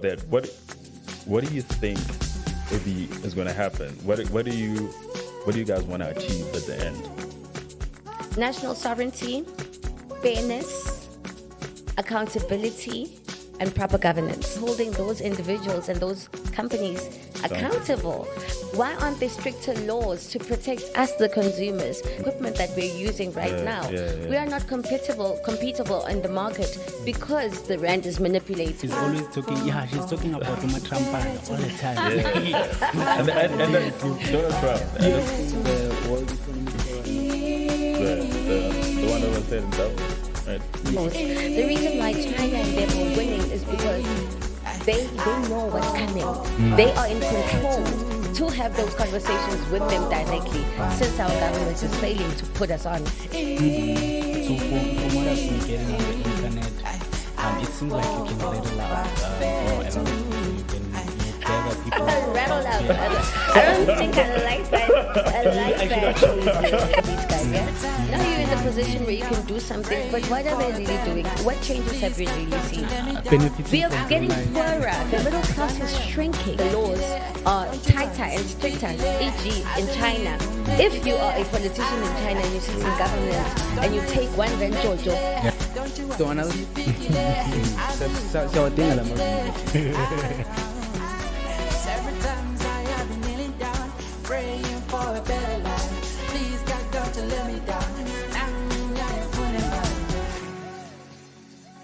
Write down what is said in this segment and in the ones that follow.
that, what do you think is going to happen? What do you guys want to achieve at the end? National sovereignty, fairness, accountability, and proper governance. Holding those individuals and those companies accountable. Why aren't there stricter laws to protect us, the consumers? Equipment that we're using right now. We are not competitive in the market because the rand is manipulated. She's always talking, she's talking about Trump all the time. And then Donald Trump. The World Economic The one that was said in Davos. Right. The reason why China and them are winning is because they know what's coming. They are in control to have those conversations with them directly, since our government is failing to put us on. So from what I've been getting on the internet, it seems like you can rattle out, or I don't know, you can gather people. Rattle out. I don't think I like that. I like that. These guys, yeah? Now you're in a position where you can do something, but what are they really doing? What changes have we really seen? We are getting poorer. The middle class is shrinking. The laws are tighter and stricter, e.g. in China. If you are a politician in China and you sit in government and you take one rent jojo, So another so Several times I have been kneeling down, praying for a better life. Please, God, don't you let me down. I'm fooling down.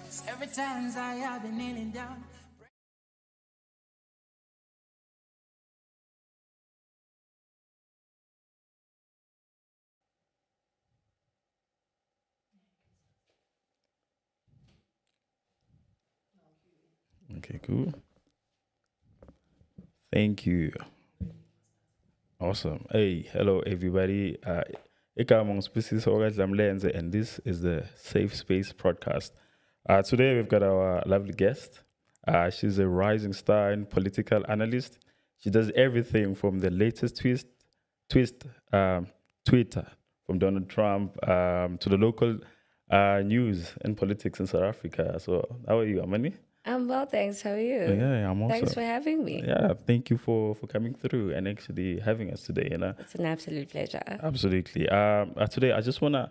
Several times I have been kneeling down. Okay, cool. Thank you. Awesome. Hey, hello everybody. Ikamong Species Lenze, and this is the Safe Space podcast. Today we've got our lovely guest. She's a rising star and political analyst. She does everything from the latest Twitter from Donald Trump to the local news and politics in South Africa. So how are you, Amani? I'm well, thanks. How are you? Yeah, I'm also. Thanks for having me. Yeah, thank you for coming through and actually having us today. It's an absolute pleasure. Absolutely. Today we just wanna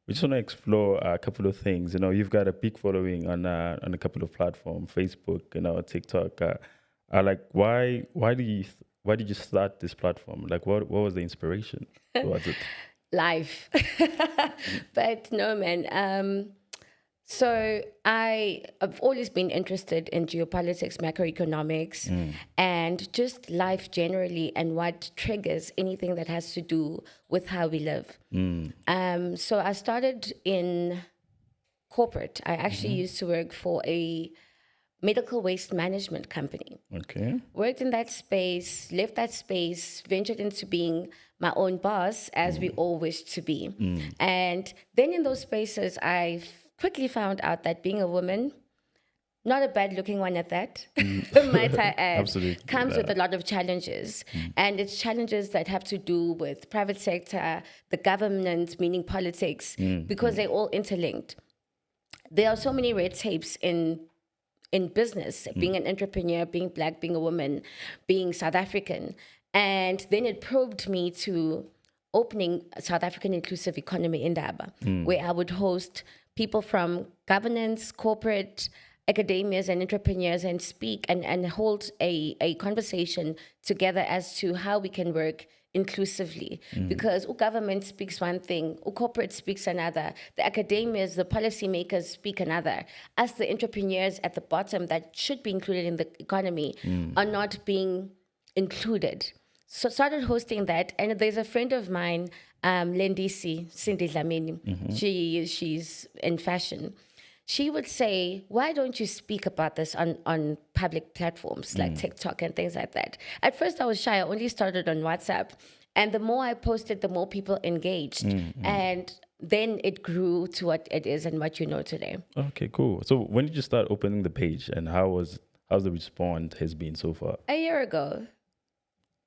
explore a couple of things. You've got a big following on a couple of platforms, Facebook, TikTok. Like why did you start this platform? Like what was the inspiration towards it? Life. But no, man. So I've always been interested in geopolitics, macroeconomics, and just life generally, and what triggers anything that has to do with how we live. So I started in corporate. I actually used to work for a medical waste management company. Okay. Worked in that space, left that space, ventured into being my own boss, as we all wish to be. And then in those spaces, I quickly found out that being a woman, not a bad looking one at that, might I add, Absolutely. comes with a lot of challenges. And it's challenges that have to do with private sector, the government, meaning politics, because they're all interlinked. There are so many red tapes in business, being an entrepreneur, being Black, being a woman, being South African. And then it probed me to opening a South African inclusive economy in Daba, where I would host people from governance, corporate, academias and entrepreneurs and speak and hold a conversation together as to how we can work inclusively. Because government speaks one thing, corporate speaks another, the academias, the policymakers speak another. Us, the entrepreneurs at the bottom that should be included in the economy are not being included. So started hosting that, and there's a friend of mine, Lendisi Cindy Dlamini. She's in fashion. She would say, why don't you speak about this on public platforms like TikTok and things like that? At first I was shy. I only started on WhatsApp. And the more I posted, the more people engaged. And then it grew to what it is and what you know today. Okay, cool. So when did you start opening the page, and how's the response has been so far? A year ago.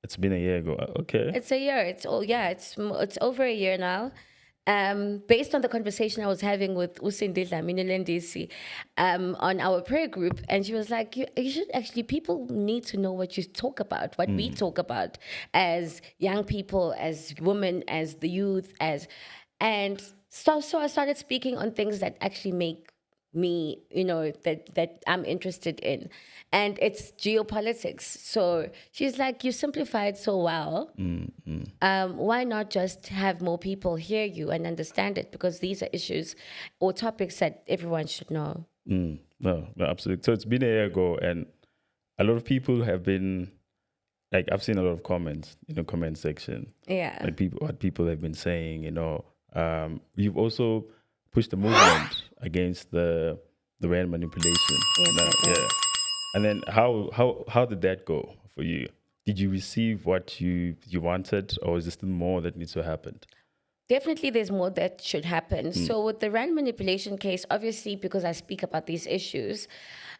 It's been a year ago. Okay. It's a year. It's over a year now. based on the conversation I was having with Usindi Dlamini Lendisi on our prayer group, and she was like, you should actually, people need to know what you talk about, what we talk about as young people, as women, as the youth, and so I started speaking on things that actually make me, that I'm interested in. And it's geopolitics. So she's like, you simplify it so well. Why not just have more people hear you and understand it? Because these are issues or topics that everyone should know. No, absolutely. So it's been a year ago, and a lot of people have been, like, I've seen a lot of comments in the comment section. Yeah. Like what people have been saying, you've also pushed the movement against the rand manipulation. Yes, And then how did that go for you? Did you receive what you wanted, or is there still more that needs to happen? Definitely there's more that should happen. So with the rand manipulation case, obviously because I speak about these issues,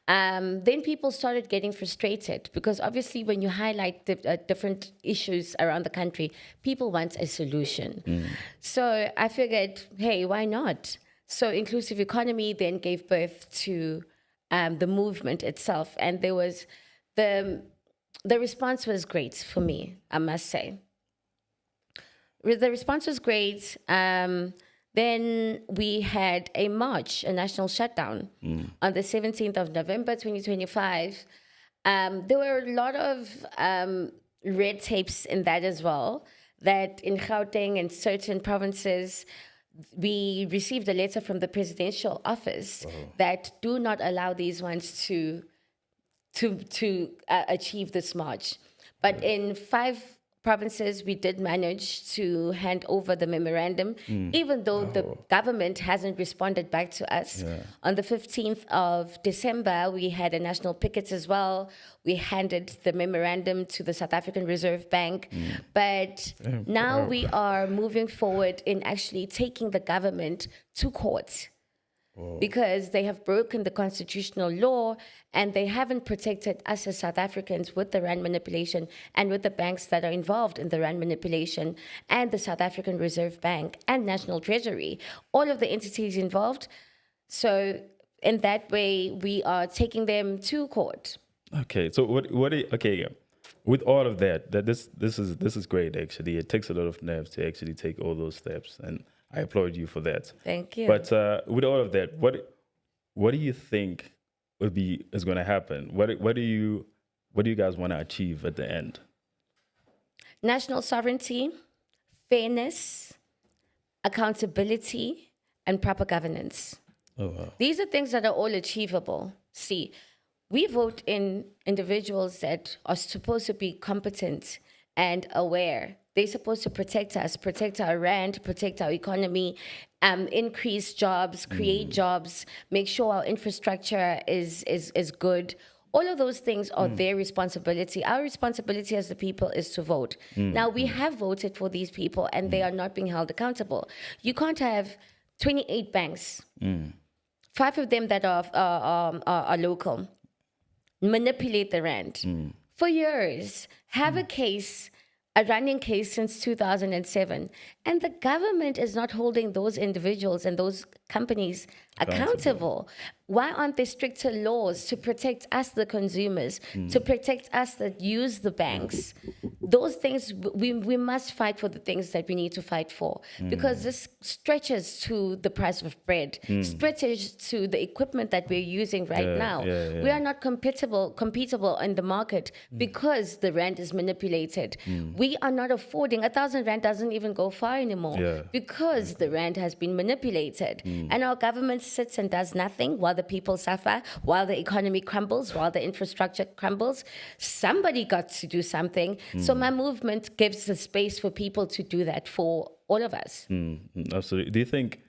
then people started getting frustrated because obviously when you highlight the different issues around the country, people want a solution. So I figured, hey, why not? So inclusive economy then gave birth to the movement itself. And there was the response was great for me, I must say. The response was great. Then we had a march, a national shutdown on the 17th of November, 2025. There were a lot of red tapes in that as well, that in Gauteng and certain provinces, we received a letter from the presidential office that do not allow these ones to achieve this march. But in 5 provinces, we did manage to hand over the memorandum, even though the government hasn't responded back to us. On the 15th of December, we had a national picket as well. We handed the memorandum to the South African Reserve Bank. But now we are moving forward in actually taking the government to court. Because they have broken the constitutional law and they haven't protected us as South Africans with the rand manipulation and with the banks that are involved in the rand manipulation and the South African Reserve Bank and National Treasury, all of the entities involved. So in that way, we are taking them to court. Okay, so with all of that this is great actually. It takes a lot of nerves to actually take all those steps, and I applaud you for that. Thank you. But with all of that, what do you think is going to happen? What do you guys want to achieve at the end? National sovereignty, fairness, accountability, and proper governance. These are things that are all achievable. See, we vote in individuals that are supposed to be competent and aware. They're supposed to protect us, protect our rand, protect our economy, increase jobs, create jobs, make sure our infrastructure is good. All of those things are their responsibility. Our responsibility as the people is to vote. Now, we have voted for these people and they are not being held accountable. You can't have 28 banks, 5 of them that are local, manipulate the rand for years, have a running case since 2007, and the government is not holding those individuals and those companies accountable. Why aren't there stricter laws to protect us, the consumers, to protect us that use the banks? Those things, we must fight for the things that we need to fight for, because this stretches to the price of bread, stretches to the equipment that we're using right now. We are not competitive in the market because the rand is manipulated. We are not affording, 1,000 rand doesn't even go far anymore because the rand has been manipulated. And our government sits and does nothing while the people suffer, while the economy crumbles, while the infrastructure crumbles. Somebody got to do something. So my movement gives the space for people to do that for all of us. Absolutely. Do you think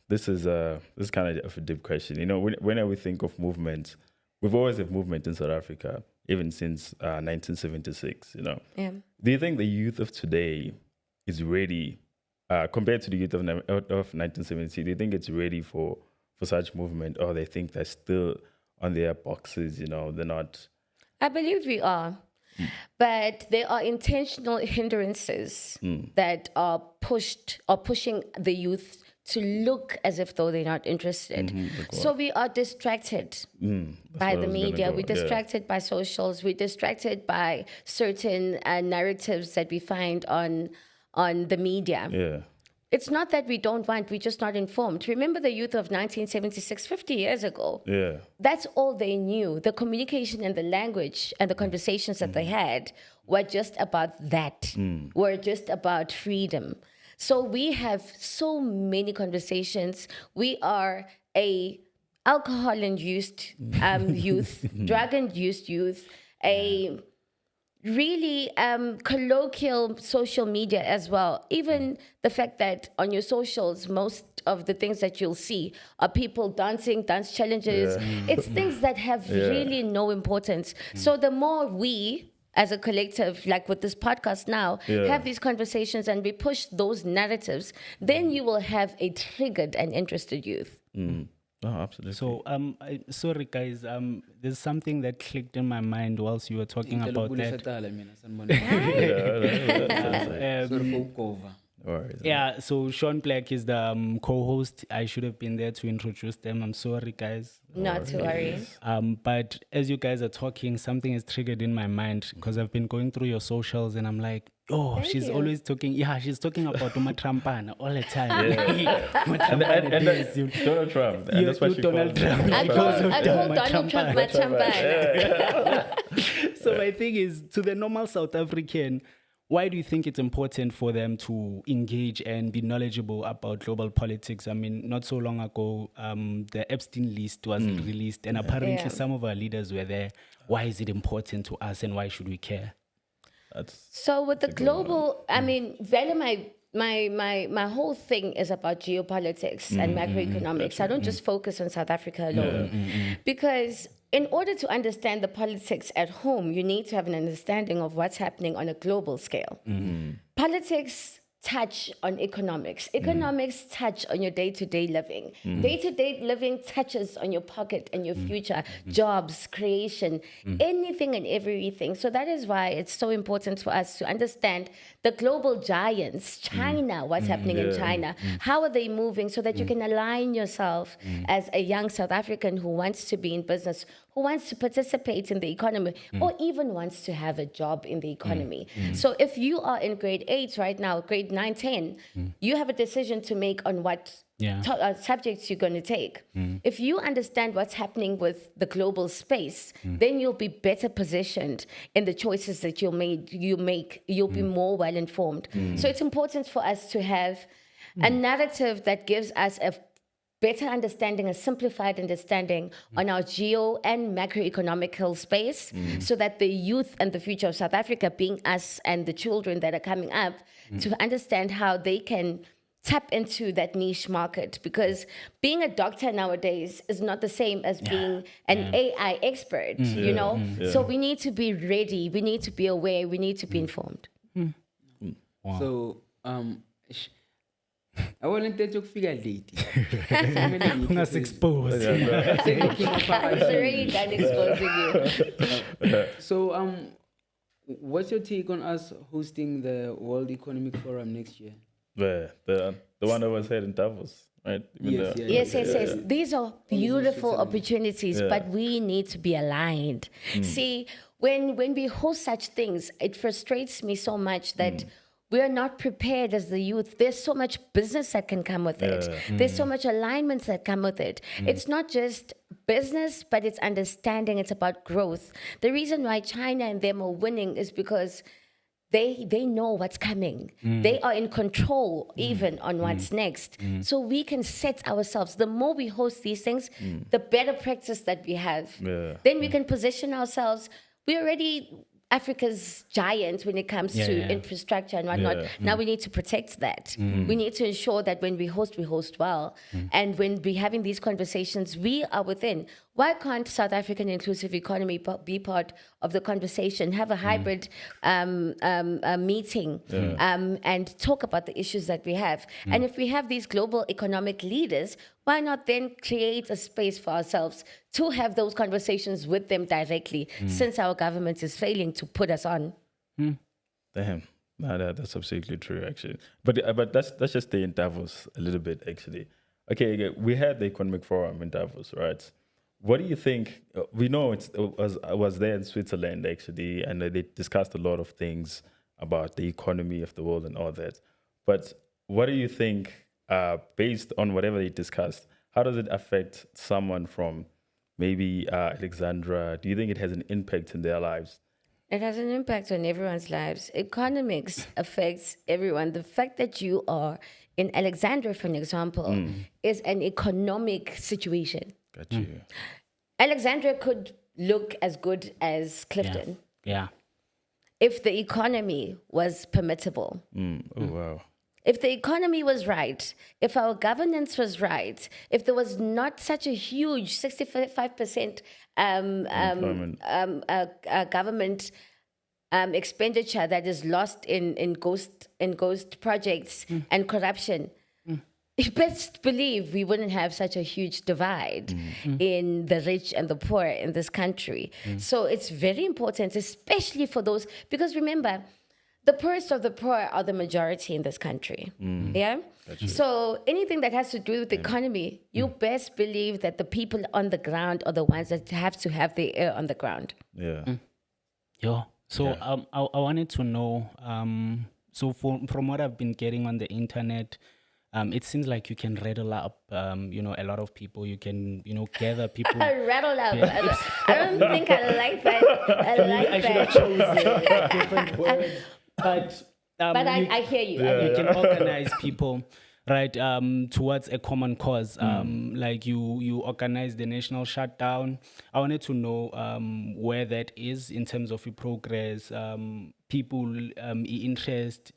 this is kind of a deep question? Whenever we think of movements, we've always had movement in South Africa, even since 1976. Do you think the youth of today is ready, compared to the youth of 1970? Do you think it's ready for such movement, or they think they're still on their boxes? They're not. I believe we are. But there are intentional hindrances that are pushing the youth to look as if though they're not interested. So we are distracted by the media. We're distracted by socials. We're distracted by certain narratives that we find on the media. Yeah. It's not that we don't want, we're just not informed. Remember the youth of 1976, 50 years ago? Yeah. That's all they knew. The communication and the language and the conversations that they had were just about that, were just about freedom. So we have so many conversations. We are a alcohol-induced youth, drug-induced youth, a really colloquial social media as well. Even the fact that on your socials, most of the things that you'll see are people dancing, dance challenges. It's things that have really no importance. So the more we, as a collective, like with this podcast now, have these conversations and we push those narratives, then you will have a triggered and interested youth. Oh, absolutely. So, sorry guys, there's something that clicked in my mind whilst you were talking about that. Yeah, so Sean Black is the co-host. I should have been there to introduce them. I'm sorry, guys. Not to worry. But as you guys are talking, something is triggered in my mind because I've been going through your socials and I'm like, oh, she's always talking. Yeah, she's talking about Umatrampana all the time. And Donald Trump. And that's what she Donald calls Trump. I call Donald Trump Machampana. So my thing is, to the normal South African, why do you think it's important for them to engage and be knowledgeable about global politics? I mean, not so long ago, the Epstein list was released, and apparently some of our leaders were there. Why is it important to us, and why should we care? So with the global, I mean, Vele, my whole thing is about geopolitics and macroeconomics. I don't just focus on South Africa alone, because in order to understand the politics at home, you need to have an understanding of what's happening on a global scale. Politics touch on economics. Economics touch on your day-to-day living. Day-to-day living touches on your pocket and your future, jobs, creation, anything and everything. So that is why it's so important for us to understand the global giants, China, what's happening in China, how are they moving, so that you can align yourself as a young South African who wants to be in business, who wants to participate in the economy, or even wants to have a job in the economy. So if you are in grade 8 right now, grade 9, 10, you have a decision to make on what subjects you're going to take. If you understand what's happening with the global space, then you'll be better positioned in the choices that you make. You'll be more well informed. So it's important for us to have a narrative that gives us a better understanding, a simplified understanding on our geo and macroeconomical space, so that the youth and the future of South Africa, being us and the children that are coming up, to understand how they can tap into that niche market. Because being a doctor nowadays is not the same as being an AI expert, you know? So we need to be ready, we need to be aware, we need to be informed. Wow. So, I wanted to figure late. Let's expose. It's already done exposing you. So, what's your take on us hosting the World Economic Forum next year? The one that was held in Davos, right? Yes. These are beautiful opportunities, but we need to be aligned. See, when we host such things, it frustrates me so much that we are not prepared as the youth. There's so much business that can come with it. There's so much alignments that come with it. It's not just business, but it's understanding. It's about growth. The reason why China and them are winning is because they know what's coming. They are in control even on what's next. So we can set ourselves. The more we host these things, the better practice that we have. Then we can position ourselves. We're already Africa's giant when it comes to infrastructure and whatnot. Now we need to protect that. We need to ensure that when we host well. And when we're having these conversations, we are within. Why can't South African inclusive economy be part of the conversation? Have a hybrid meeting and talk about the issues that we have. And if we have these global economic leaders, why not then create a space for ourselves to have those conversations with them directly, since our government is failing to put us on? Damn. No, that's absolutely true, actually. But let's just stay in Davos a little bit, actually. Okay, we had the economic forum in Davos, right? What do you think? We know I was there in Switzerland, actually, and they discussed a lot of things about the economy of the world and all that. But what do you think, based on whatever they discussed, how does it affect someone from maybe Alexandra? Do you think it has an impact in their lives? It has an impact on everyone's lives. Economics affects everyone. The fact that you are in Alexandria, for an example, is an economic situation. Got you. Alexandria could look as good as Clifton Yeah. if the economy was permittable. Oh, wow. If the economy was right, if our governance was right, if there was not such a huge 65% Employment. government expenditure that is lost in ghost projects and corruption, you best believe we wouldn't have such a huge divide in the rich and the poor in this country. So it's very important, especially for those, because remember, the poorest of the poor are the majority in this country. Yeah? So anything that has to do with the economy, you best believe that the people on the ground are the ones that have to have their ear on the ground. Yeah. Yeah. So I wanted to know, so from what I've been getting on the internet, it seems like you can rattle up, a lot of people. You can, gather people. Rattle up. I don't think I like that. I should have chosen a different word. But I hear you. you can organize people, right, towards a common cause. Like you organize the national shutdown. I wanted to know where that is in terms of your progress, people, interest.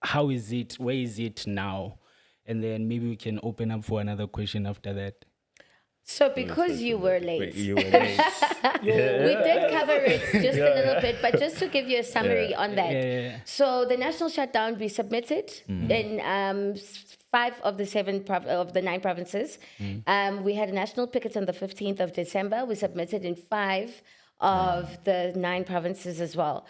How is it? Where is it now? And then maybe we can open up for another question after that. So because you were late, Wait, you were late. we did cover it just a little bit, but just to give you a summary on that. Yeah. So the national shutdown we submitted in 5 of the 9 provinces. We had a national picket on the 15th of December. We submitted in 5 of the 9 provinces as well.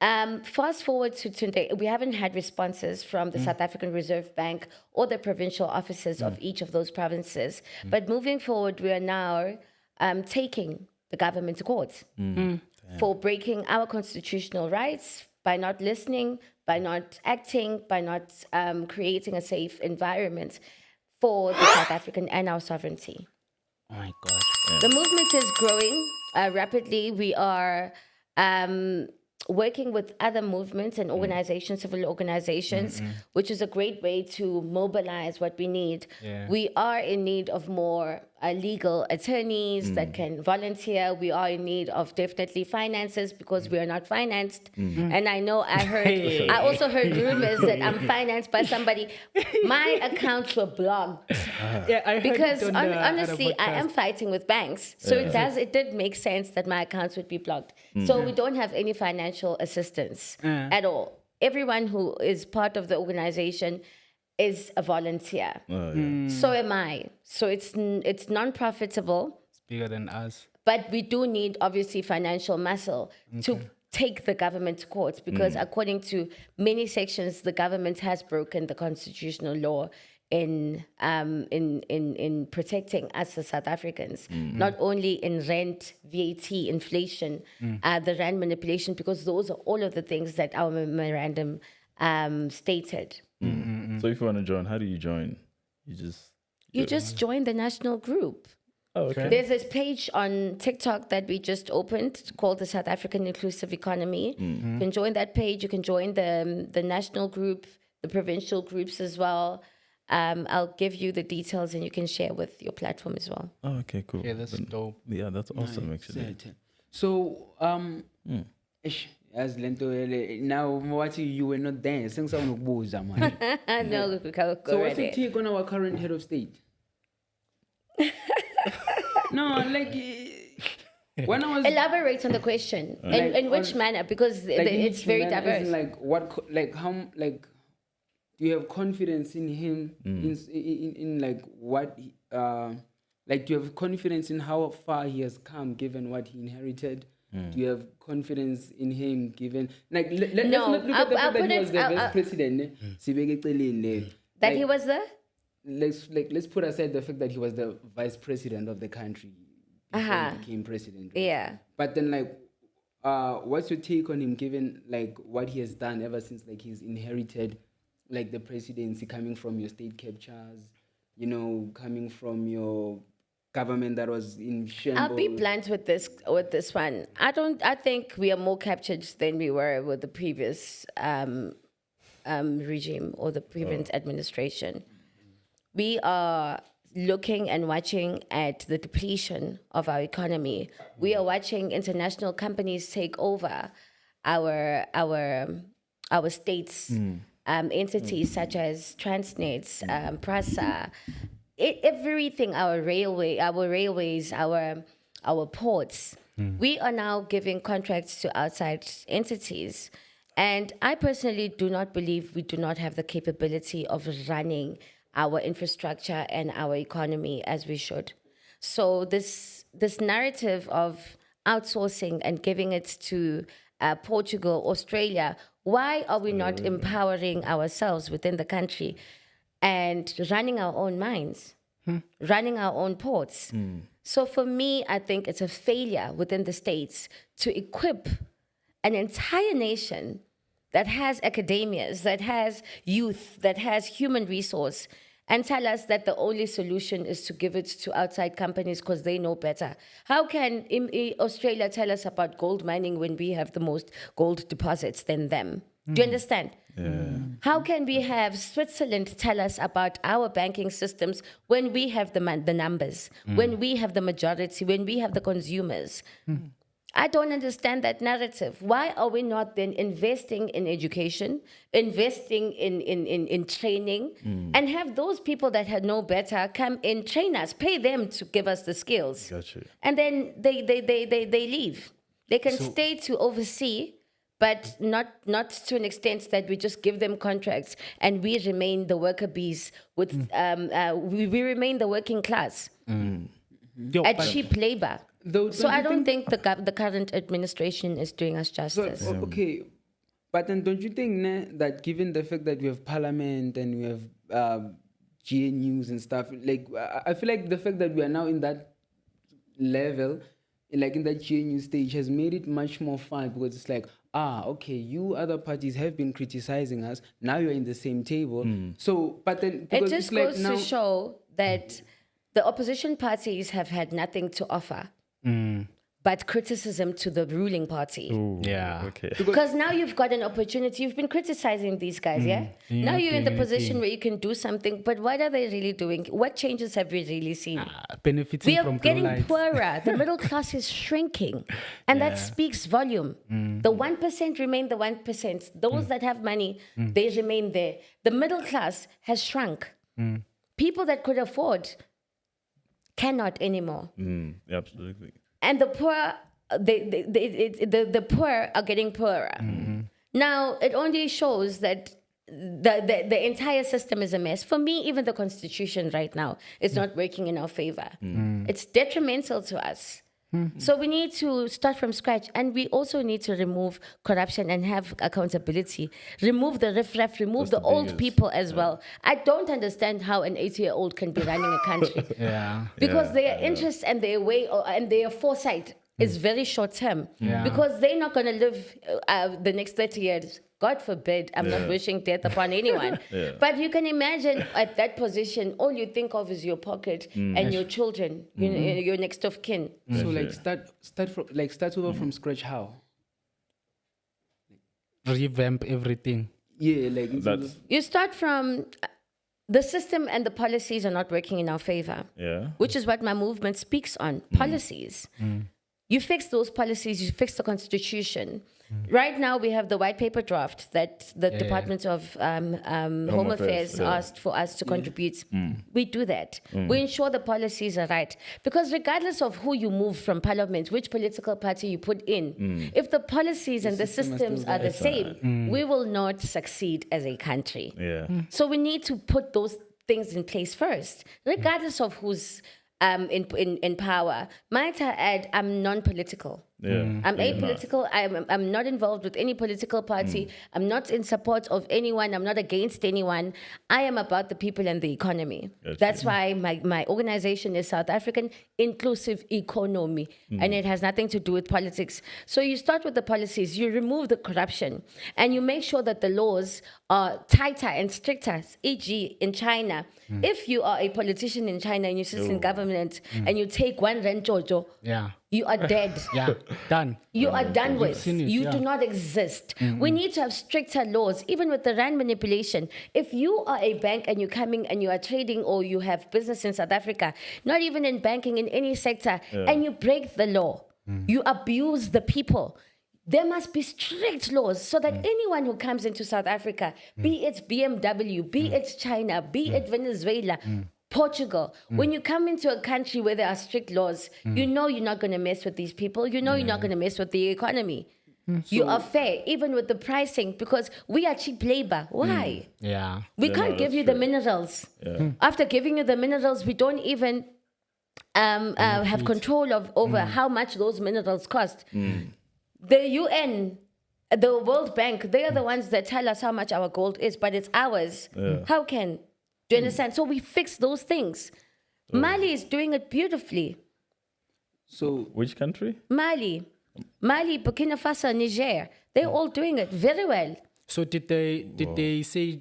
Fast forward to today, we haven't had responses from the South African Reserve Bank or the provincial offices of each of those provinces. But moving forward, we are now taking the government to court for breaking our constitutional rights by not listening, by not acting, by not creating a safe environment for the South African and our sovereignty. Oh my God. The movement is growing rapidly. We are working with other movements and organizations, civil organizations, which is a great way to mobilize what we need. Yeah. We are in need of more legal attorneys that can volunteer. We are in need of definitely finances because we are not financed. And I know I also heard rumors that I'm financed by somebody. My accounts were blocked. Yeah, I heard Because it on the honestly, I podcast. am fighting with banks. So it did make sense that my accounts would be blocked. So we don't have any financial assistance at all. Everyone who is part of the organization is a volunteer. So am I. So it's non-profitable, It's bigger than us. but we do need obviously financial muscle to take the government to court because according to many sections, the government has broken the constitutional law in protecting us as South Africans, not only in rent, VAT, inflation, the rand manipulation, because those are all of the things that our memorandum stated. So if you want to join, how do you join? You just join the national group. Oh, okay. There's this page on TikTok that we just opened called the South African Inclusive Economy. You can join that page. You can join the national group, the provincial groups as well. I'll give you the details and you can share with your platform as well. Oh, okay, cool. Yeah, that's dope. Yeah, that's awesome, actually. So, as Lento, now watching you were not there. Sing some of Boza, man. No, go So, what's your right take on our current head of state? No, like when I was Elaborate on the question. In which manner? Because like, it's which very man, as diverse. in, like what, like how, like do you have confidence in him in like what, like do you have confidence in how far he has come given what he inherited? Do you have confidence in him given like let's No, not look at the fact that he was the I'll- vice president. That he was there? Let's put aside the fact that he was the vice president of the country before he became president. Right? Yeah. But then like what's your take on him given like what he has done ever since like he's inherited like the presidency coming from your state captures, you know, coming from your government that was in shambles? I'll be blunt with this one. I think we are more captured than we were with the previous regime or the previous administration. We are looking and watching at the depletion of our economy. We are watching international companies take over our states, entities such as Transnet, Prasa, everything, our railways, our ports. We are now giving contracts to outside entities. And I personally do not believe we do not have the capability of running our infrastructure and our economy as we should. So this narrative of outsourcing and giving it to Portugal, Australia, why are we not empowering ourselves within the country and running our own mines, running our own ports? So for me, I think it's a failure within the states to equip an entire nation that has academias, that has youth, that has human resource, and tell us that the only solution is to give it to outside companies because they know better. How can Australia tell us about gold mining when we have the most gold deposits than them? Do you understand? How can we have Switzerland tell us about our banking systems when we have the numbers, when we have the majority, when we have the consumers? I don't understand that narrative. Why are we not then investing in education, investing in training, and have those people that had no better come and train us, pay them to give us the skills? Gotcha. And then they leave. They can stay to oversee, but not to an extent that we just give them contracts and we remain the worker bees with we remain the working class at cheap labor. So I don't think the current administration is doing us justice. Okay, but then don't you think that given the fact that we have parliament and we have GNUs and stuff, like I feel like the fact that we are now in that level, like in that GNU stage, has made it much more fun because it's like, okay, you other parties have been criticizing us. Now you're in the same table. So, but then It because just it's like goes now, to show that the opposition parties have had nothing to offer but criticism to the ruling party. Yeah. Okay. Because now you've got an opportunity. You've been criticizing these guys, yeah? Now you're in the position where you can do something, but what are they really doing? What changes have we really seen? Benefiting We are from getting lights. poorer. The middle class is shrinking. And that speaks volume. The 1% remain the 1%. Those that have money, they remain there. The middle class has shrunk. People that could afford cannot anymore. Absolutely. And the poor, the poor are getting poorer. Now, it only shows that the entire system is a mess. For me, even the Constitution right now is not working in our favor. It's detrimental to us. So we need to start from scratch, and we also need to remove corruption and have accountability. Remove the riffraff, remove the old people as well. I don't understand how an 80-year-old can be running a country. Because their interest and their way and their foresight is very short term. Because they're not going to live the next 30 years. God forbid, I'm not wishing death upon anyone. But you can imagine at that position, all you think of is your pocket and your children, your next of kin. so like start over from scratch. How? Revamp everything. Yeah, like That's You start from the system and the policies are not working in our favor, which is what my movement speaks on, policies. You fix those policies, you fix the Constitution. Right now, we have the white paper draft that the Department of Home Affairs asked for us to contribute. We do that. We ensure the policies are right. Because regardless of who you move from parliament, which political party you put in, if the policies and the systems are the same, we will not succeed as a country. So we need to put those things in place first, regardless of who's in power. Might I add, I'm non-political. I'm apolitical. I'm not involved with any political party. I'm not in support of anyone. I'm not against anyone. I am about the people and the economy. That's why my organization is South African Inclusive Economy, and it has nothing to do with politics. So you start with the policies, you remove the corruption, and you make sure that the laws are tighter and stricter. E.g., in China, if you are a politician in China and you sit in government and you take one rand jojo, you are dead. Done. You are done with. seen it, You do not exist. We need to have stricter laws, even with the rand manipulation. If you are a bank and you're coming and you are trading or you have business in South Africa, not even in banking, in any sector, and you break the law, you abuse the people, there must be strict laws so that anyone who comes into South Africa, be it BMW, be it China, be it Venezuela, Portugal, when you come into a country where there are strict laws, you know you're not going to mess with these people. You know you're not going to mess with the economy. You are fair, even with the pricing, because we are cheap labor. Why? We can't give you the minerals. After giving you the minerals, we don't even have control over how much those minerals cost. The UN, the World Bank, they are the ones that tell us how much our gold is, but it's ours. How can? Do you understand? So we fix those things. Mali is doing it beautifully. So Which country? Mali, Burkina Faso, Niger, they're all doing it very well. So did they say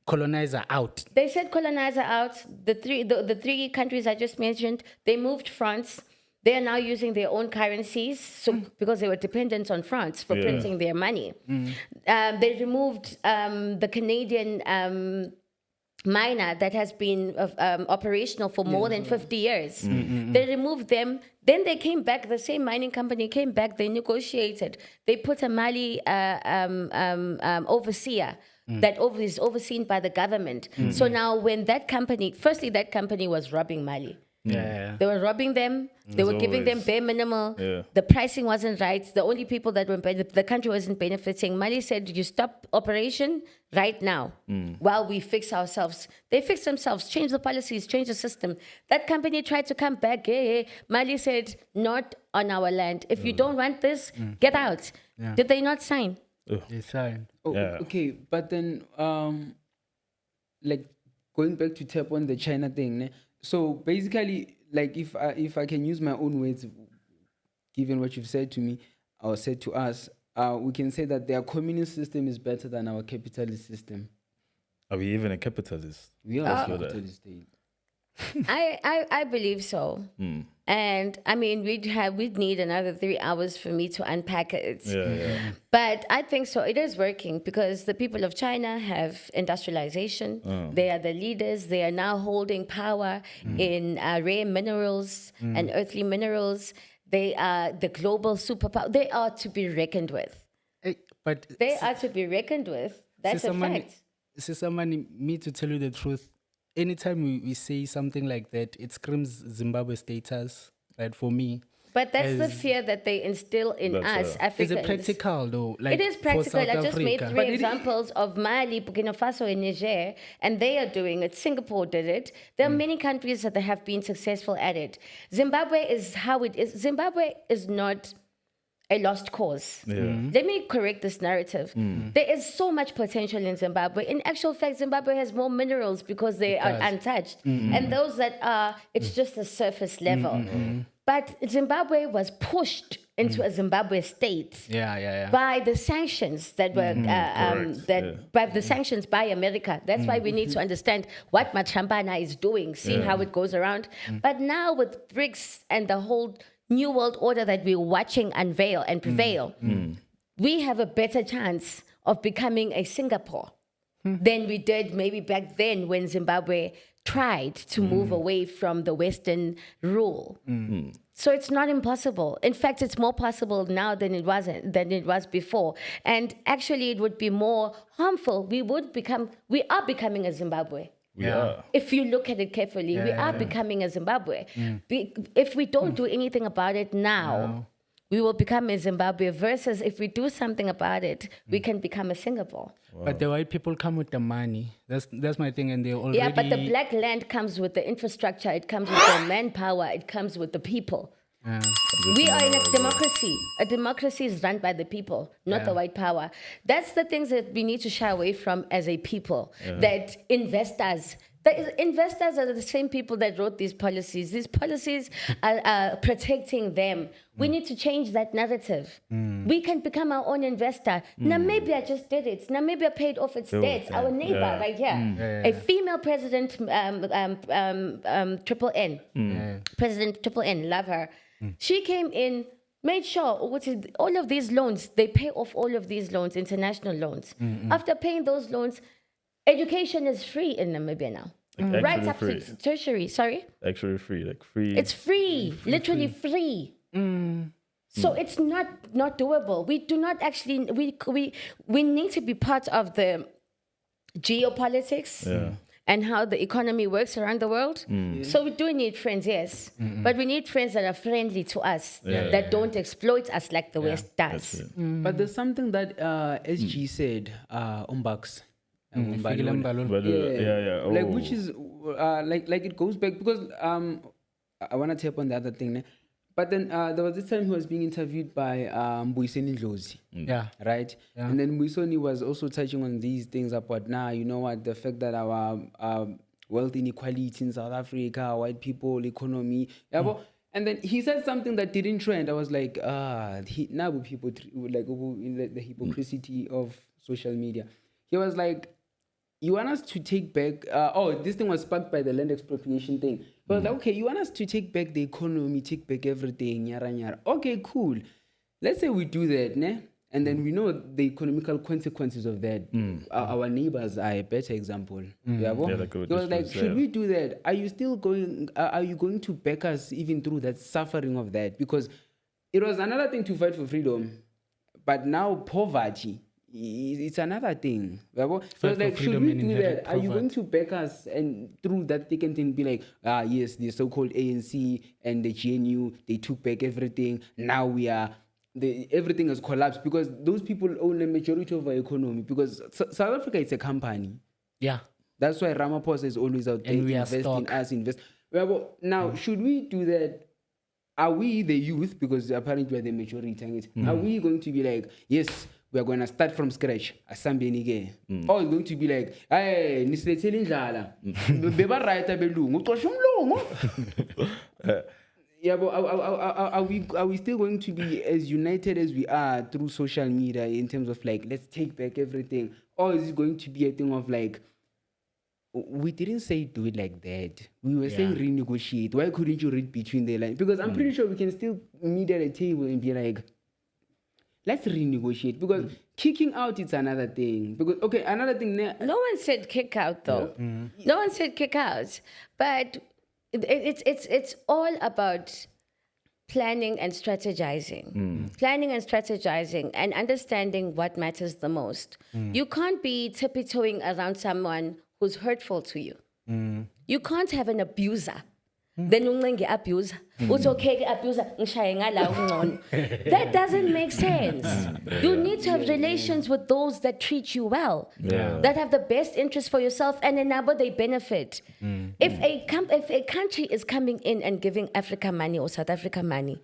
colonizer out? They said colonizer out. The three countries I just mentioned, they moved France. They are now using their own currencies, because they were dependent on France for printing their money. They removed the Canadian miner that has been operational for more than 50 years. They removed them. Then they came back. The same mining company came back. They negotiated. They put a Mali overseer that is overseen by the government. So now when that company was robbing Mali. They were robbing them. They were giving them bare minimal. The pricing wasn't right. The only people that were the country wasn't benefiting. Mali said, "You stop operation right now while we fix ourselves." They fixed themselves, changed the policies, changed the system. That company tried to come back. Mali said, "Not on our land. If you don't want this, get out." Did they not sign? They signed. Okay, but then like going back to tap on the China thing, ne? So basically, like if I can use my own words, given what you've said to me or said to us, we can say that their communist system is better than our capitalist system. Are we even a capitalist? We are a capitalist state. I believe so. And I mean, we'd need another 3 hours for me to unpack it. But I think so. It is working because the people of China have industrialization. They are the leaders. They are now holding power in rare minerals and earthly minerals. They are the global superpower. They are to be reckoned with. But They are to be reckoned with. That's a fact. Me to tell you the truth, anytime we say something like that, it screams Zimbabwe status, right, for me. But that's the fear that they instill in us, Africans. Is it practical, though? Like, it is practical. I just made Africa. three examples of Mali, Burkina Faso, and Niger, and they are doing it. Singapore did it. There are many countries that have been successful at it. Zimbabwe is how it is. Zimbabwe is not a lost cause. Let me correct this narrative. There is so much potential in Zimbabwe. In actual fact, Zimbabwe has more minerals because they are untouched. And those that are, it's just a surface level. But Zimbabwe was pushed into a Zimbabwe state by the sanctions that were by the sanctions by America. That's why we need to understand what Machambana is doing, see how it goes around. But now with BRICS and the whole New World Order that we're watching unveil and prevail, we have a better chance of becoming a Singapore than we did maybe back then when Zimbabwe tried to move away from the Western rule. So it's not impossible. In fact, it's more possible now than it was before. And actually, it would be more harmful. We are becoming a Zimbabwe. We are. If you look at it carefully, we are becoming a Zimbabwe. If we don't do anything about it now, we will become a Zimbabwe, versus if we do something about it, we can become a Singapore. But the white people come with the money. That's my thing, and they already... Yeah, but the black land comes with the infrastructure. It comes with the manpower. It comes with the people. We are in a democracy. A democracy is run by the people, not the white power. That's the things that we need to shy away from as a people. That investors are the same people that wrote these policies. These policies are protecting them. We need to change that narrative. We can become our own investor. Namibia just did it. Namibia paid off its debts. Our neighbor right here. A female president, Triple N. President Triple N, love her. She came in, made sure all of these loans, they pay off all of these loans, international loans. After paying those loans, education is free in Namibia now. Like Right actually up free. to tertiary, sorry? Actually free, like free. It's free, literally free. So it's not doable. We do not actually, we need to be part of the geopolitics and how the economy works around the world. So we do need friends, yes. But we need friends that are friendly to us, that don't exploit us like the West does. But there's something that SG said on Bucks. But, Like Oh. which is like it goes back because I want to tap on the other thing. But then there was this time he was being interviewed by Mbuyiseni Ndlozi. Yeah. Right? And then Mbuyiseni was also touching on these things about you know what, the fact that our wealth inequality in South Africa, white people, economy. And then he said something that didn't trend. I was like, now people like in the hypocrisy of social media. He was like, you want us to take back, this thing was sparked by the land expropriation thing. He was like, okay, you want us to take back the economy, take back everything, yara yara. Okay, cool. Let's say we do that, ne? And then we know the economical consequences of that. Our neighbors are a better example. Yeah, He like what was this like, was, should we do that? Are you still going, are you going to back us even through that suffering of that? Because it was another thing to fight for freedom, but now poverty, it's another thing. So it's like, should we do that? Are you going to back us and through that thick and thin be like, yes, the so-called ANC and the GNU, they took back everything. Now we are, everything has collapsed because those people own a majority of our economy because South Africa is a company. Yeah. That's why Ramaphosa is always out there, And we are invest in stock. us, invest. Now, should we do that? Are we the youth, because apparently we are the majority, are we going to be like, yes, we are going to start from scratch, or it's going to be like, hey, nisilethele indlala, beba right abelungu, uxosha umlungu. Yeah, but are we still going to be as united as we are through social media in terms of like, let's take back everything? Or is it going to be a thing of like, we didn't say do it like that. We were saying renegotiate. Why couldn't you read between the lines? Because I'm pretty sure we can still meet at a table and be like, let's renegotiate. Because kicking out, it's another thing. Because, okay, another thing. No one said kick out, though. No one said kick out. But it's all about planning and strategizing. Planning and strategizing and understanding what matters the most. You can't be tippy-toeing around someone who's hurtful to you. You can't have an abuser. Then unenge abuser. It's okay abuser. That doesn't make sense. You need to have relations with those that treat you well, that have the best interest for yourself, and enable they benefit. If a country is coming in and giving Africa money or South Africa money,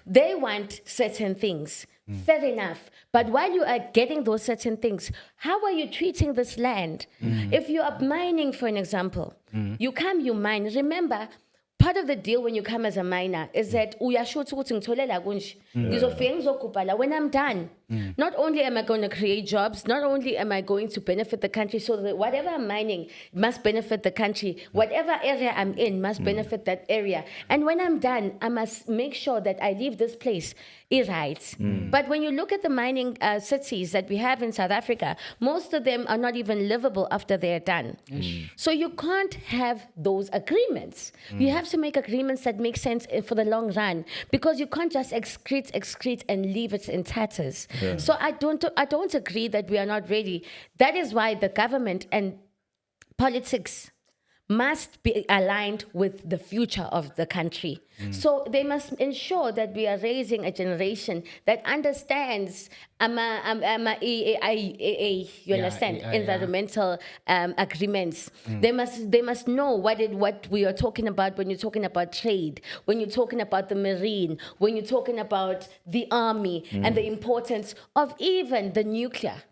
they want certain things. Fair enough. But while you are getting those certain things, how are you treating this land? If you are mining, for an example, you come, you mine. Remember, part of the deal when you come as a miner is that when I'm done, not only am I going to create jobs, not only am I going to benefit the country, so that whatever I'm mining must benefit the country, whatever area I'm in must benefit that area. And when I'm done, I must make sure that I leave this place right. But when you look at the mining cities that we have in South Africa, most of them are not even livable after they're done. So you can't have those agreements. You have to make agreements that make sense for the long run, because you can't just excrete and leave it in tatters. So I don't agree that we are not ready. That is why the government and politics must be aligned with the future of the country. So they must ensure that we are raising a generation that understands you understand, environmental agreements. They must know what we are talking about when you're talking about trade, when you're talking about the marine, when you're talking about the army, and the importance of even the nuclear.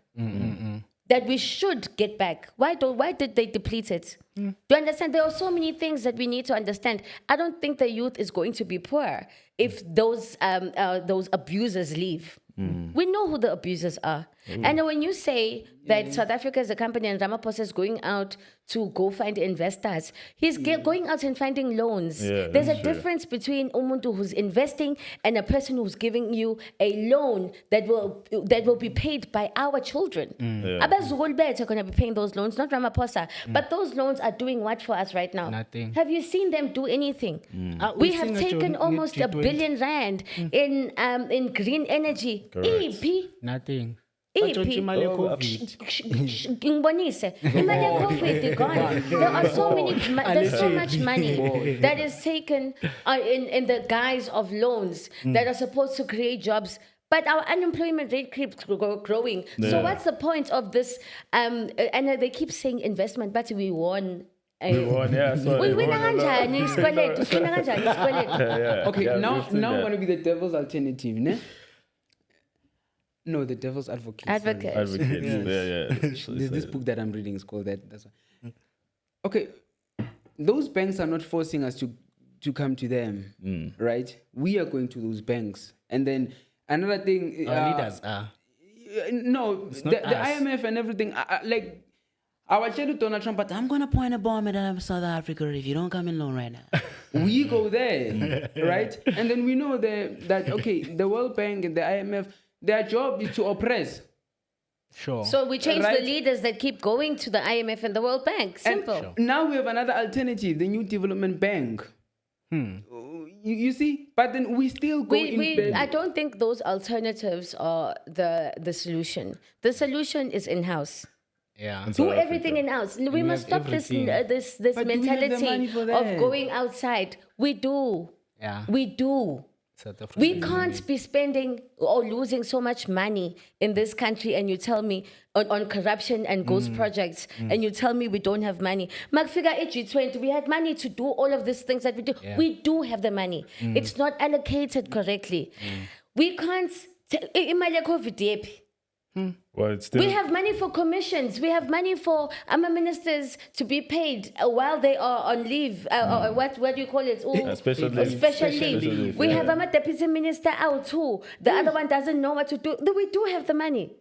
That we should get back. Why did they deplete it? Do you understand? There are so many things that we need to understand. I don't think the youth is going to be poor if those abusers leave. We know who the abusers are. And when you say that South Africa is a company and Ramaphosa is going out to go find investors, he's going out and finding loans. There's a difference between umuntu who's investing and a person who's giving you a loan that will be paid by our children. Abazukulu bethu are going to be paying those loans, not Ramaphosa. But those loans are doing what for us right now? Nothing. Have you seen them do anything? We have taken almost R1 billion in green energy. EP. Nothing. EP. Imali COVID. Ngibonise. Imali ye-COVID gone. There are so many. There's so much money that is taken in the guise of loans that are supposed to create jobs. But our unemployment rate keeps growing. So what's the point of this? And they keep saying investment, but we won. We won, yeah. Sorry. We win kanjani isikweletu? Sifuna kanjani isikweletu? Okay, Yeah, now we've seen I'm that. going to be the devil's alternative, ne? No, the devil's advocate. sorry. Advocate. Advocates. Yeah. There's this book that I'm reading. It's called that. That's why. Okay, those banks are not forcing us to come to them, right? We are going to those banks, and then another thing. Our leaders are. No, the not us. IMF and everything. Like our chair Donald Trump, but I'm gonna point a bomb at South Africa if you don't come in loan right now. We go there, right? And then we know that okay, the World Bank and the IMF, their job is to oppress. Sure. So we change Right. the leaders that keep going to the IMF and the World Bank. Simple. And now we have another alternative, the New Development Bank. You see, but then we still go in. I don't think those alternatives are the solution. The solution is in-house. Yeah. Do everything in-house. We must have stop this everything. this But do we have the mentality money for of that? going outside. We do. Yeah. We do. South Africa We is can't be spending or losing so much money in this country, and you tell me on corruption and ghost projects, and you tell me we don't have money. Magfika G20, we had money to do all of these things that we do. Yeah. We do have the money. It's not allocated correctly. We can't. Imali COVID yephi? Well, it's still. We have money for commissions. We have money for ministers to be paid while they are on leave. Or what do you call it? Ooh, Special leave. Special Special leave. leave, We yeah. have a deputy minister out too. The other one doesn't know what to do. We do have the money.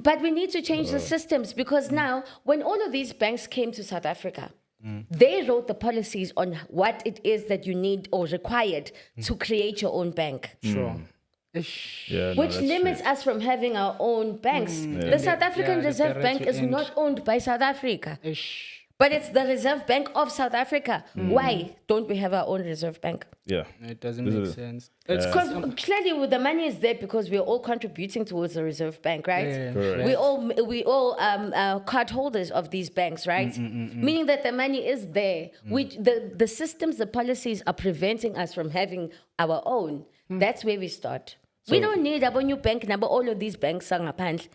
But we need to change the systems, because now, when all of these banks came to South Africa, they wrote the policies on what it is that you need or required to create your own bank. Sure. Yeah, no, Which that's limits true. us from having our own banks. The South African the Reserve right Bank to is end. not owned by South Africa, Ish. but it's the Reserve Bank of South Africa. Why don't we have our own Reserve Bank? Yeah. It doesn't This make is- sense. Because clearly the money is there because we're all contributing towards the Reserve Bank, right? Yeah. Correct. We all card holders of these banks, right? Meaning that the money is there. The systems, the policies are preventing us from having our own. That's where we start. We don't need a new bank number. All of these banks are ngaphandle.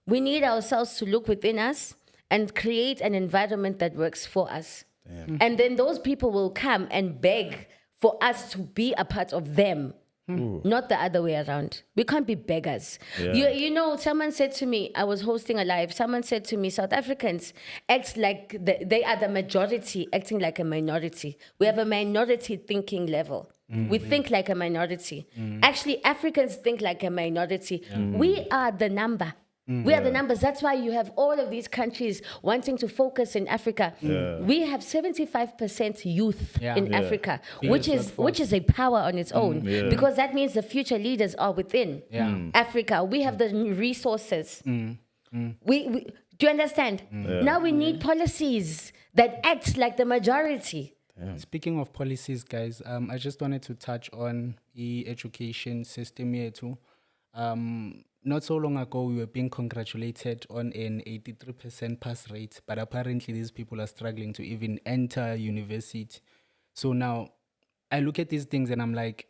We need ourselves to look within us and create an environment that works for us. And then those people will come and beg for us to be a part of them, not the other way around. We can't be beggars. Yeah. You know, someone said to me, I was hosting a live, someone said to me, South Africans act like they are the majority, acting like a minority. We have a minority thinking level. We think like a minority. Actually, Africans think like a minority. We are the number. We are the numbers. That's why you have all of these countries wanting to focus in Africa. We have 75% youth in Africa, which is a power on its own, because that means the future leaders are within Africa. We have the resources. We do you understand? Now we need policies that act like the majority. Speaking of policies, guys, I just wanted to touch on the education system here too. not so long ago, we were being congratulated on an 83% pass rate, but apparently these people are struggling to even enter university. So now I look at these things and I'm like,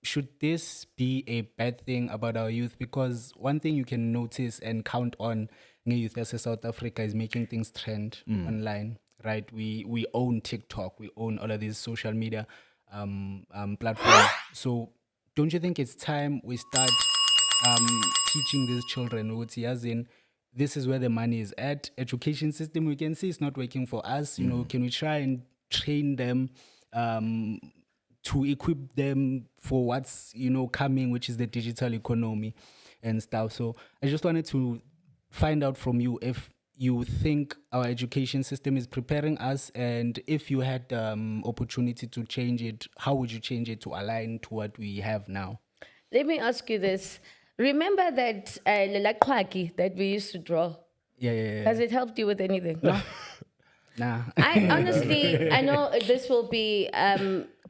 should this be a bad thing about our youth? Because one thing you can notice and count on youth as South Africa is making things trend online, right? We own TikTok, we own all of these social media platforms. So don't you think it's time we start teaching these children, as in, this is where the money is at. Education system, we can see it's not working for us. You know, can we try and train them to equip them for what's, coming, which is the digital economy and stuff. So I just wanted to find out from you if you think our education system is preparing us, and if you had opportunity to change it, how would you change it to align to what we have now? Let me ask you this. Remember that lelakwaki that we used to draw? Yeah. Has it helped you with anything? No. Nah. I honestly, I know this will be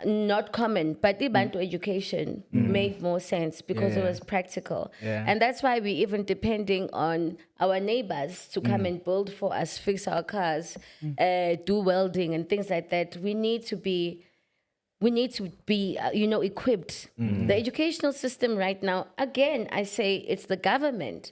not common, but Ibantu education made more sense because it was practical. Yeah. And that's why we even depending on our neighbors to come and build for us, fix our cars, do welding and things like that. We need to be equipped. The educational system right now, again, I say it's the government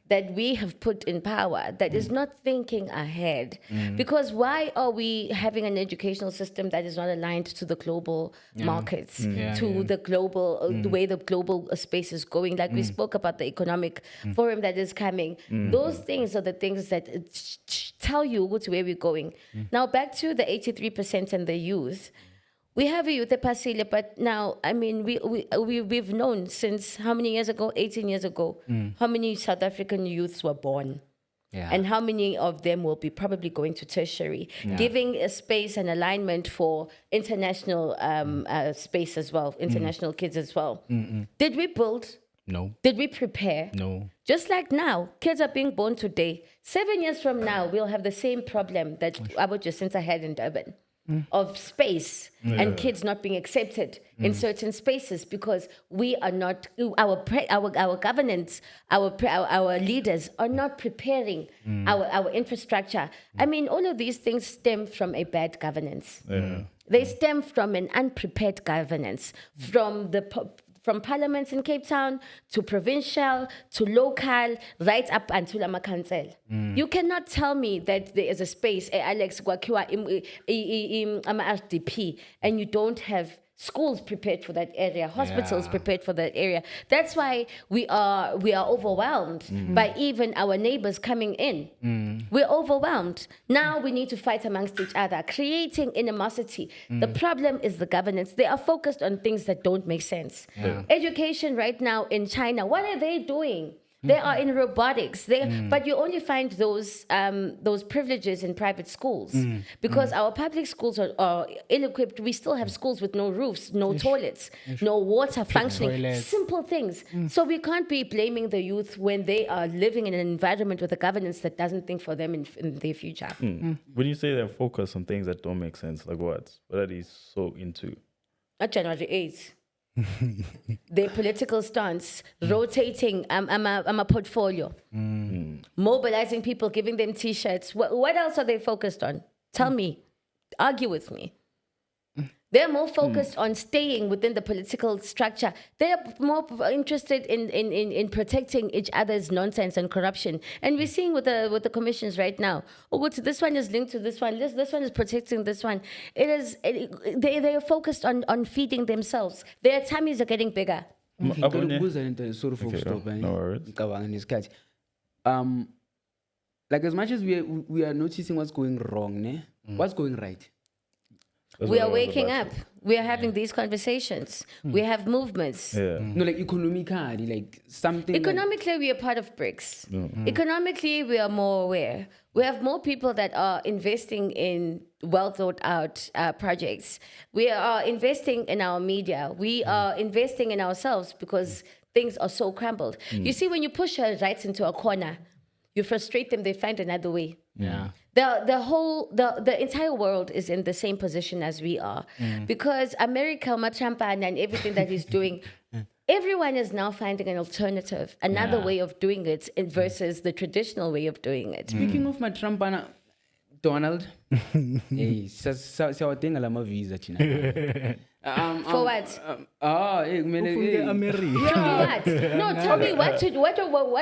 that we have put in power that is not thinking ahead. Because why are we having an educational system that is not aligned to the global markets, the global, the way the global space is going? Like we spoke about the economic forum that is coming. Those things are the things that tell you where we're going. Now, back to the 83% and the youth. We have a youth pasile, but now, I mean, we've known since how many years ago? 18 years ago, how many South African youths were born. Yeah. And how many of them will be probably going to tertiary, giving a space and alignment for international space as well, international kids as well. Did we build? No. Did we prepare? No. Just like now, kids are being born today. 7 years from now, we'll have the same problem that Abu Jacinta had in Durban. Of space and kids not being accepted in certain spaces because we are not our governance, our leaders are not preparing our infrastructure. I mean, all of these things stem from a bad governance. They stem from an unprepared governance, from parliaments in Cape Town to provincial to local, right up until Amakanzel. You cannot tell me that there is a space, Alex Gwakiwa, RDP, and you don't have schools prepared for that area, hospitals prepared for that area. That's why we are overwhelmed by even our neighbors coming in. We're overwhelmed. Now we need to fight amongst each other, creating animosity. The problem is the governance. They are focused on things that don't make sense. Education right now in China, what are they doing? They are in robotics. But you only find those privileges in private schools because our public schools are ill-equipped. We still have schools with no roofs, no toilets, no water functioning, toilets. simple things. So we can't be blaming the youth when they are living in an environment with a governance that doesn't think for them in their future. When you say they're focused on things that don't make sense, like what? What are they so into? Not January 8th. Their political stance, rotating a portfolio, mobilizing people, giving them T-shirts. What else are they focused on? Tell me. Argue with me. They're more focused on staying within the political structure. They're more interested in protecting each other's nonsense and corruption. And we're seeing with the commissions right now. Oh, this one is linked to this one. This one is protecting this one. They are focused on feeding themselves. Their tummies are getting bigger. Like as much as we are noticing what's going wrong, what's going right? We are waking up. We are having these conversations. We have movements. No, like economically, like something. Economically, we are part of BRICS. Economically, we are more aware. We have more people that are investing in well thought out projects. We are investing in our media. We are investing in ourselves because things are so crumbled. You see, when you push our rights into a corner, you frustrate them, they find another way. Yeah. The entire world is in the same position as we are because America, Trump and everything that he's doing, everyone is now finding an alternative, another way of doing it versus the traditional way of doing it. Speaking of my Trump, Donald, hey, siyawadinga lama visa thina. For what? Hey, Ufunde America. What? No, tell me what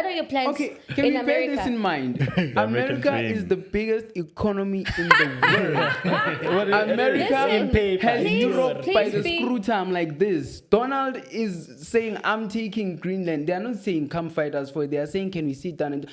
are your plans Okay, can in we bear this America? in mind? American America dream. is the biggest economy in the world. America Listen, has please, Europe by please the be- screw time like this. Donald is saying, I'm taking Greenland. They are not saying, come fight us for it. They are saying, can we sit down and...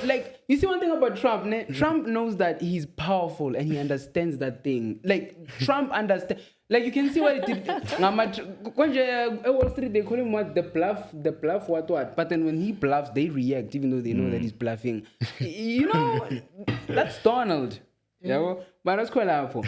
Like, you see one thing about Trump, ne? Trump knows that he's powerful and he understands that thing. Like, Trump understands... Like, you can see what it did. Wall Street, they call him what? The bluff, what. But then when he bluffs, they react, even though they know that he's bluffing. You know, that's Donald. Yeah, well, but that's quite powerful.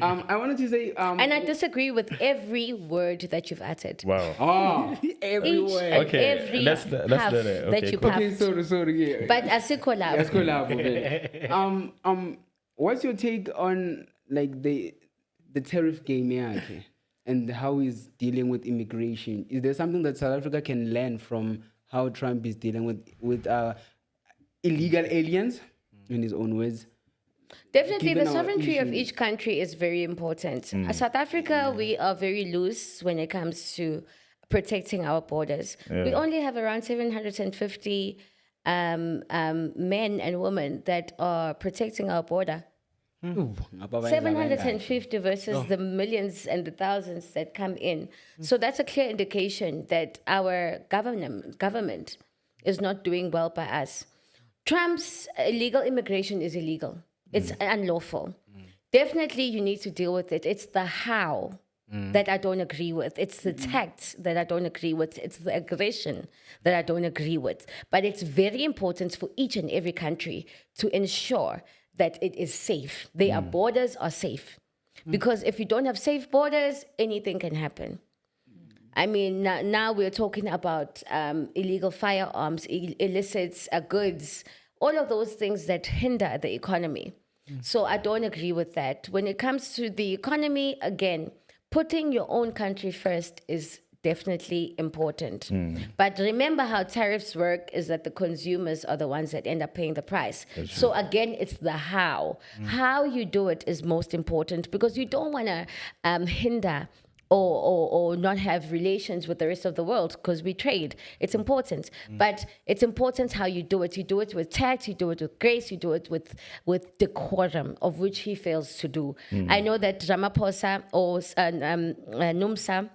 I wanted to say... And I disagree with every word that you've uttered. Wow. Oh, Each Everywhere. and Okay, every let's do that. half Okay, that you cool. okay, puffed. sorry. Yeah. But asikho That's lapho. quite powerful. What's your take on like the tariff game yakhe and how he's dealing with immigration? Is there something that South Africa can learn from how Trump is dealing with illegal aliens, in his own words? Definitely, Given the our sovereignty of issue. each country is very important. South Africa, we are very loose when it comes to protecting our borders. We only have around 750 men and women that are protecting our border. 750 versus the millions and the thousands that come in. So that's a clear indication that our government is not doing well by us. Trump's illegal immigration is illegal. It's unlawful. Definitely, you need to deal with it. It's the how that I don't agree with. It's the tact that I don't agree with. It's the aggression that I don't agree with. But it's very important for each and every country to ensure that it is safe. Their borders are safe. Because if you don't have safe borders, anything can happen. I mean, now we're talking about illegal firearms, illicit goods, all of those things that hinder the economy. So I don't agree with that. When it comes to the economy, again, putting your own country first is definitely important. But remember how tariffs work is that the consumers are the ones that end up paying the price. So again, it's the how. How you do it is most important because you don't want to hinder or not have relations with the rest of the world because we trade. It's important. But it's important how you do it. You do it with tact, you do it with grace, you do it with decorum, of which he fails to do. I know that Ramaphosa or NUMSA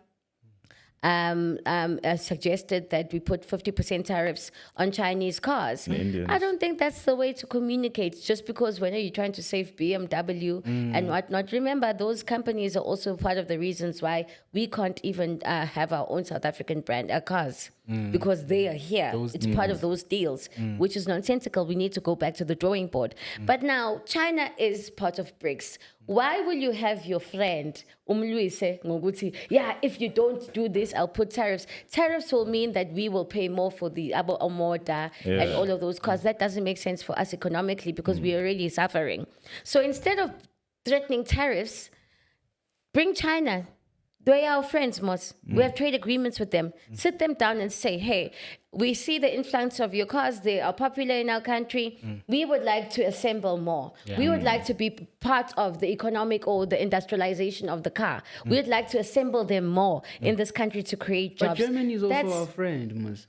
suggested that we put 50% tariffs on Chinese cars. I don't think that's the way to communicate, just because when you're trying to save BMW and whatnot. Remember, those companies are also part of the reasons why we can't even have our own South African brand cars. Because they are here. It's part of those deals, which is nonsensical. We need to go back to the drawing board. But now, China is part of BRICS. Why will you have your friend, Umluise Ngoguti, if you don't do this, I'll put tariffs. Tariffs will mean that we will pay more for the Abo Omoda and all of those cars. That doesn't make sense for us economically because we're already suffering. So instead of threatening tariffs, bring China. They are our friends, Mos. We have trade agreements with them. Sit them down and say, hey, we see the influence of your cars. They are popular in our country. We would like to assemble more. We would like to be part of the economic or the industrialization of the car. We would like to assemble them more in this country to create jobs. But Germany is also That's our friend, Mus.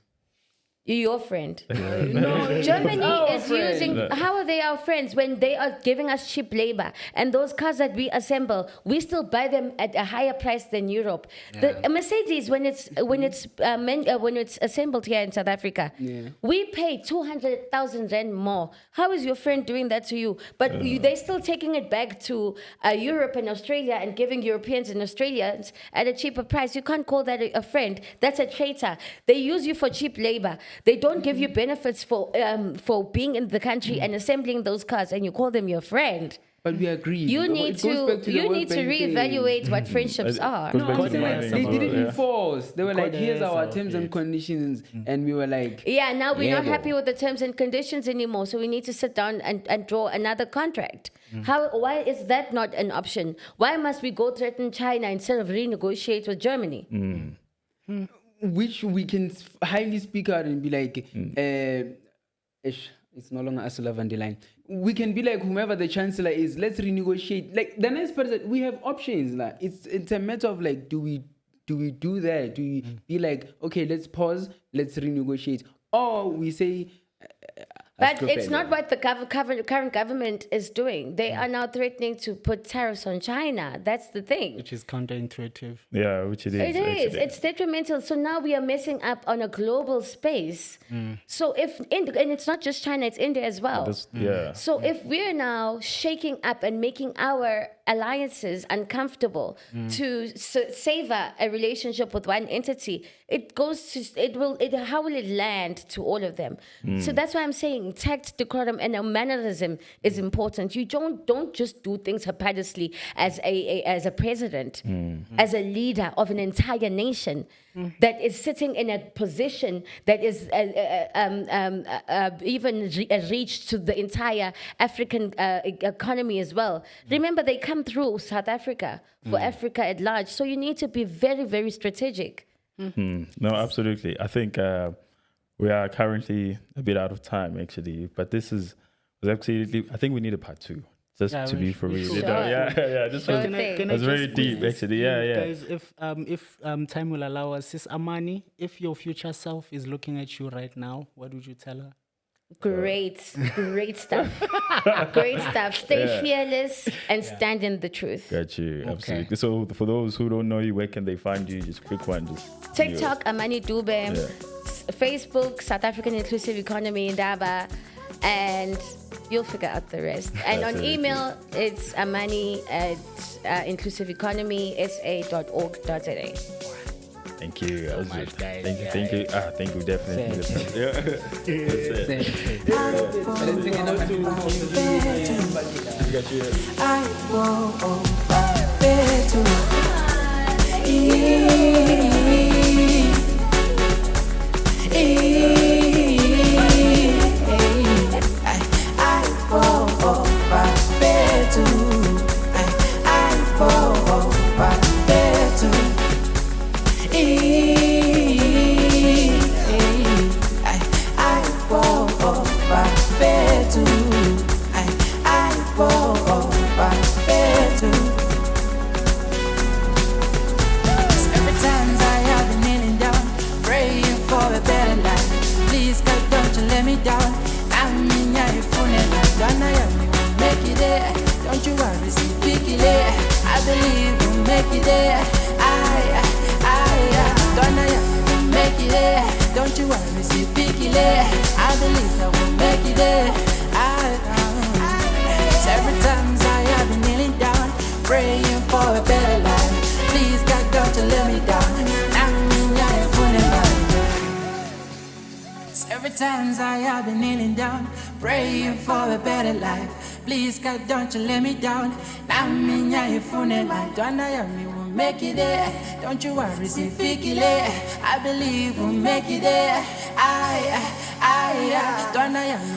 your friend. No, Germany our is friend. using, how are they our friends when they are giving us cheap labor? And those cars that we assemble, we still buy them at a higher price than Europe. The Mercedes, when it's assembled here in South Africa, we pay 200,000 rand more. How is your friend doing that to you? But they're still taking it back to Europe and Australia and giving Europeans and Australians at a cheaper price. You can't call that a friend. That's a traitor. They use you for cheap labor. They don't give you benefits for being in the country and assembling those cars, and you call them your friend. But we agree. You need It goes back to the World Bank thing. reevaluate what friendships are. Goes back to the They mindset. didn't Yeah. enforce. They were like, here's our Codes, terms and okay. conditions. And we were like, Yeah, now we're not Yeah, happy with the terms and conditions anymore, so we need to sit down and draw another contract. Why is that not an option? Why must we go threaten China instead of renegotiate with Germany? which we can highly speak out and be like, it's no longer Ursula von der Leyen. We can be like whomever the chancellor is, let's renegotiate. Like the next person, we have options. Like it's a matter of like, do we do that? Do we be like, okay, let's pause, let's renegotiate, or we say. But it's not what the current government is doing. They are now threatening to put tariffs on China. That's the thing. Which is counterintuitive. Yeah, which it is. It is. actually. It's detrimental. So now we are messing up on a global space. So and it's not just China, it's India as well. Yeah. So if we're now shaking up and making our alliances uncomfortable to savor a relationship with one entity, how will it land to all of them? So that's why I'm saying tact, decorum, and mannerism is important. You don't just do things haphazardly as a president, as a leader of an entire nation that is sitting in a position that is even reached to the entire African economy as well. Remember, they come through South Africa for Africa at large. So you need to be very, very strategic. No, absolutely. I think we are currently a bit out of time, actually. But this was absolutely. I think we need a part 2, just to be for real. Sure. This Sure was, thing. it was very deep, actually. Yeah. Guys, if time will allow us, Sis Amani, if your future self is looking at you right now, what would you tell her? Great stuff. Great stuff. Stay fearless and stand in the truth. Got you. Absolutely. So for those who don't know you, where can they find you? Just quick one. Just TikTok, Amani Dube. Facebook, South African Inclusive Economy, Indaba. And you'll figure out the rest. And on email, it's amani@inclusiveeconomysa.org.za. Thank you. That was much, it. guys. Thank you. Thank you, definitely. Every times I have been kneeling down, praying for a better life. Please God, don't you let me down. I make it there. Don't you worry, see fikile. I believe we'll make it there.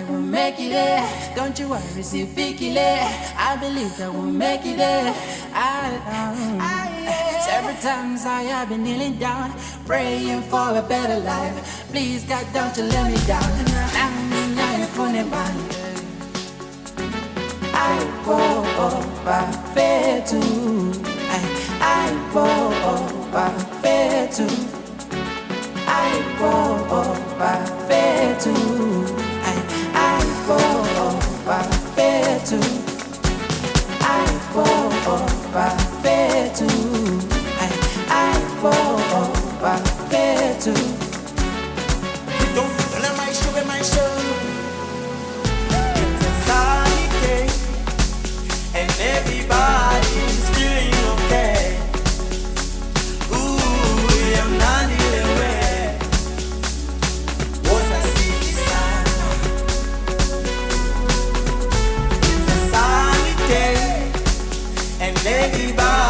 We'll make it there. Don't you worry, see fikile. I believe that we'll make it there. Every times I have been kneeling down, praying for a better life. Please God, don't you let me down. I go over fair too. I go over fair too. I go over fair too. I go over fair too. I go over fair too. I go over fair too. Don't let my show. It's a sunny day, and everybody's feeling okay. Ooh, I'm not even aware. What's I see sun? It's a sunny day, and everybody.